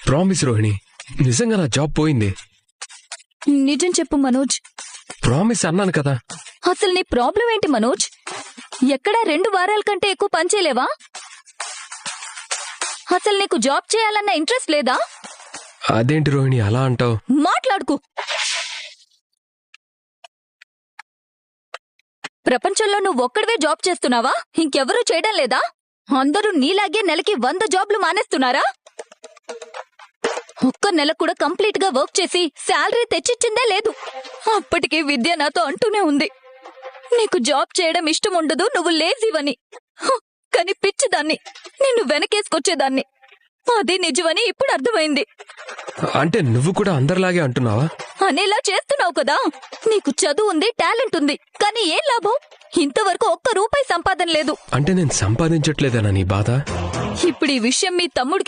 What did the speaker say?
Promise Rohini, నిజంగా నా job పోయింది. నిజం చెప్పు మనోజ్. ప్రామిస్ అన్నాను కదా. అసలు నీ ప్రాబ్లం ఏంటి మనోజ్? ఎక్కడా 2 వారాల కంటే ఎక్కువ పనిచేయలేవా? అసలు నీకు జాబ్ చేయాలన్న ఇంట్రెస్ట్ లేదా? అదేంటి రోహిణి అలా అంటావు? మాట్లాడుకు. ప్రపంచంలో నువ్వు ఒక్కడివే జాబ్ చేస్తున్నావా? ఇంకెవరూ చేయడం లేదా? అందరూ నీలాగే నెలకి 100 జాబ్లు మానేస్తున్నారా? ఒక్క నెల కూడా కంప్లీట్ గా వర్క్ చేసి శాలరీ తెచ్చిచ్చిందే లేదు. అప్పటికీ విద్య నాతో అంటూనే ఉంది, నీకు జాబ్ చేయడం ఇష్టం ఉండదు, నువ్వు లేజీవని. కానీ పిచ్చిదాన్ని, నిన్ను వెనకేసుకొచ్చేదాన్ని. అది నిజమని ఇప్పుడు అర్థమైంది. అంటే నువ్వు కూడా అందరిలాగే అంటున్నావా? అనేలా చేస్తున్నావు కదా. నీకు చదువు ఉంది, టాలెంట్ ఉంది, కానీ ఏం లాభం? ఇంతవరకు ఒక్క రూపాయి సంపాదన లేదు. అంటే నేను సంపాదించట్లేదనా నీ బాధ? ఇప్పుడు ఈ విషయం మీ తమ్ముడికి